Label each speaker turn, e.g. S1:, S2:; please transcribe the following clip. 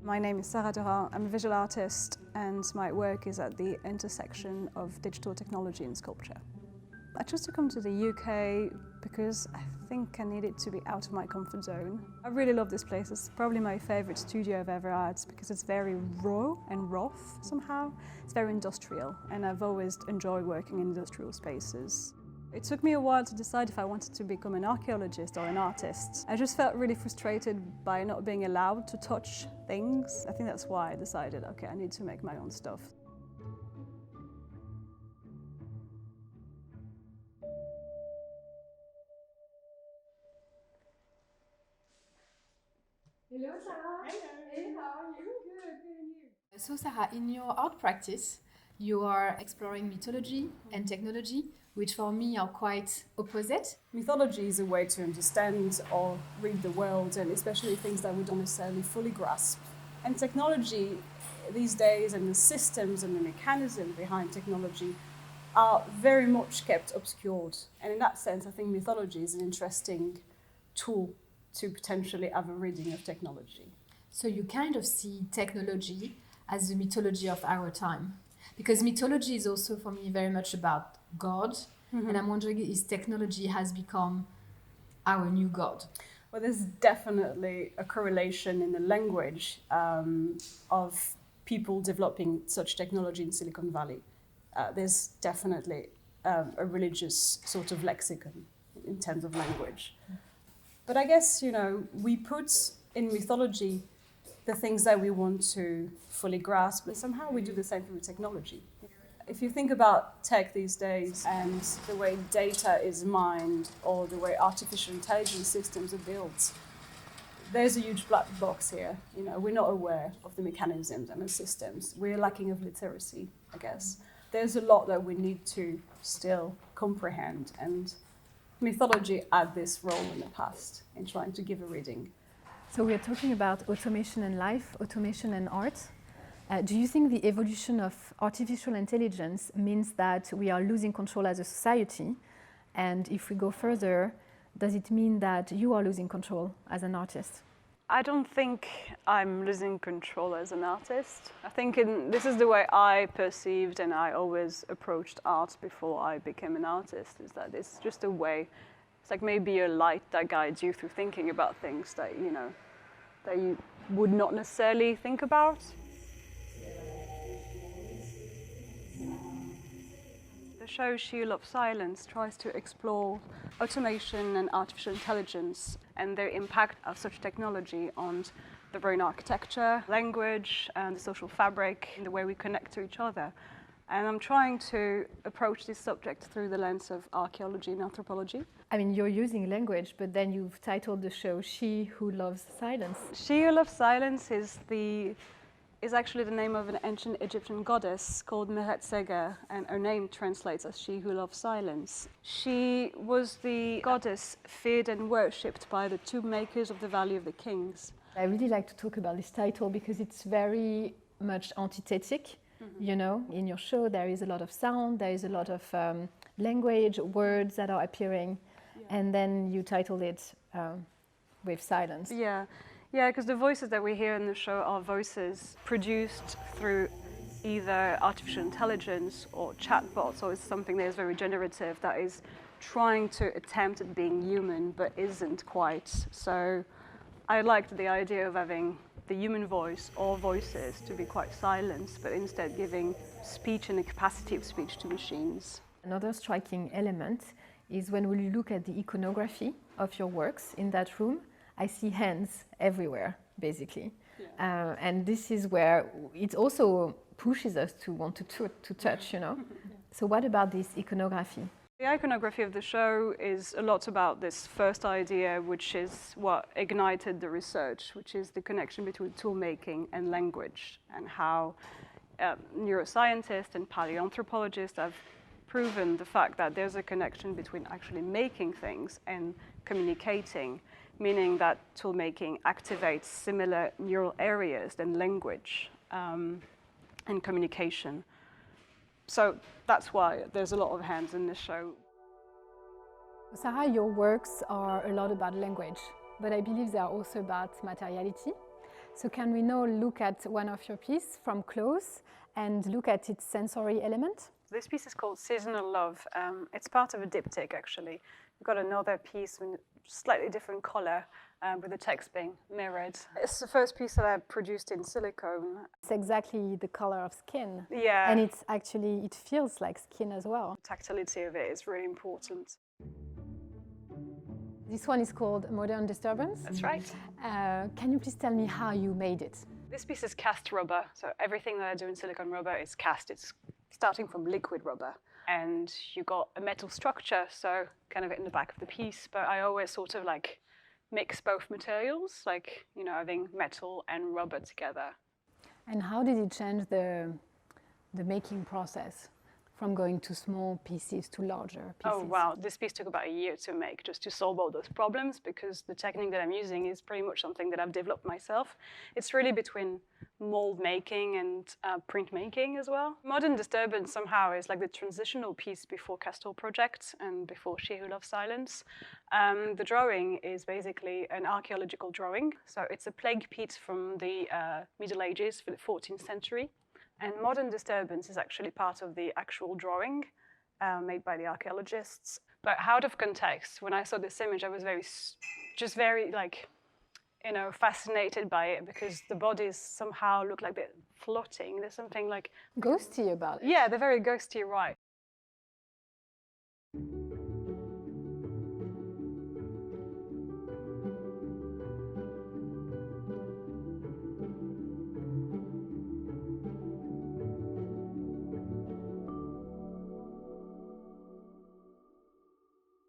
S1: My name is Sarah Derat. I'm a visual artist and my work is at the intersection of digital technology and sculpture. I chose to come to the UK because I think I needed to be out of my comfort zone. I really love this place. It's probably my favourite studio I've ever had because it's very raw and rough somehow. It's very industrial and I've always enjoyed working in industrial spaces. It took me a while to decide if I wanted to become an archaeologist or an artist. I just felt really frustrated by not being allowed to touch things. I think that's why I decided, okay, I need to make my own stuff.
S2: Hello, Sarah.
S3: Hello.
S2: Hey, how are you? Good, and you?
S3: So Sarah, in your art practice, you are exploring mythology and technology, which for me are quite opposite.
S1: Mythology is a way to understand or read the world, and especially things that we don't necessarily fully grasp. And technology these days, and the systems and the mechanism behind technology are very much kept obscured. And in that sense, I think mythology is an interesting tool to potentially have a reading of technology.
S3: So you kind of see technology as the mythology of our time. Because mythology is also for me very much about God. Mm-hmm. And I'm wondering if technology has become our new God.
S1: Well, there's definitely a correlation in the language of people developing such technology in Silicon Valley. There's definitely a religious sort of lexicon in terms of language. But I guess, we put in mythology the things that we want to fully grasp, and somehow we do the same thing with technology. If you think about tech these days and the way data is mined or the way artificial intelligence systems are built, there's a huge black box here. We're not aware of the mechanisms and the systems. We're lacking of literacy, I guess. There's a lot that we need to still comprehend, and mythology had this role in the past in trying to give a reading.
S4: So we're talking about automation and life, automation and art. Do you think the evolution of artificial intelligence means that we are losing control as a society? And if we go further, does it mean that you are losing control as an artist?
S1: I don't think I'm losing control as an artist. I think this is the way I perceived and I always approached art before I became an artist, is that it's just a way. It's like maybe a light that guides you through thinking about things that, that you would not necessarily think about. The show She Who Loves Silence tries to explore automation and artificial intelligence and their impact of such technology on the brain architecture, language, and the social fabric, and the way we connect to each other. And I'm trying to approach this subject through the lens of archaeology and anthropology.
S4: I mean, you're using language, but then you've titled the show She Who Loves Silence.
S1: She Who Loves Silence is actually the name of an ancient Egyptian goddess called Meret Seger, and her name translates as She Who Loves Silence. She was the goddess feared and worshipped by the tomb makers of the Valley of the Kings.
S4: I really like to talk about this title because it's very much antithetic. Mm-hmm. In your show there is a lot of sound, there is a lot of language, words that are appearing, and then you titled it with silence.
S1: Yeah, because the voices that we hear in the show are voices produced through either artificial intelligence or chatbots, or it's something that is very generative, that is trying to attempt at being human but isn't quite. So I liked the idea of having the human voice or voices to be quite silenced, but instead giving speech and the capacity of speech to machines.
S4: Another striking element is when we look at the iconography of your works in that room, I see hands everywhere, basically. Yeah. And this is where it also pushes us to want to touch, So what about this iconography?
S1: The iconography of the show is a lot about this first idea, which is what ignited the research, which is the connection between tool making and language, and how neuroscientists and paleoanthropologists have proven the fact that there's a connection between actually making things and communicating, meaning that tool making activates similar neural areas than language and communication. So that's why there's a lot of hands in this show.
S4: Sarah, your works are a lot about language, but I believe they are also about materiality. So can we now look at one of your pieces from close and look at its sensory element?
S1: This piece is called Seasonal Love. It's part of a diptych, actually. We've got another piece with slightly different color, with the text being mirrored. It's the first piece that I produced in silicone.
S4: It's exactly the color of skin.
S1: Yeah.
S4: And it's actually, it feels like skin as well.
S1: Tactility of it is really important.
S4: This one is called Modern Disturbance.
S1: That's right.
S4: Can you please tell me how you made it?
S1: This piece is cast rubber, so everything that I do in silicone rubber is cast. It's starting from liquid rubber. And you got a metal structure, so kind of in the back of the piece, but I always sort of like mix both materials, like, you know, having metal and rubber together.
S4: And how did it change the making process from going to small pieces to larger pieces?
S1: Oh, wow. This piece took about a year to make, just to solve all those problems, because the technique that I'm using is pretty much something that I've developed myself. It's really between mold making and print making as well. Modern Disturbance somehow is like the transitional piece before Castor project and before She Who Loves Silence. The drawing is basically an archaeological drawing. So it's a plague pit from the Middle Ages for the 14th century. And Modern Disturbance is actually part of the actual drawing made by the archaeologists. But out of context, when I saw this image, I was very like, you know, fascinated by it, because the bodies somehow look like they're floating. There's something like
S4: ghosty about it.
S1: Yeah, they're very ghosty, right?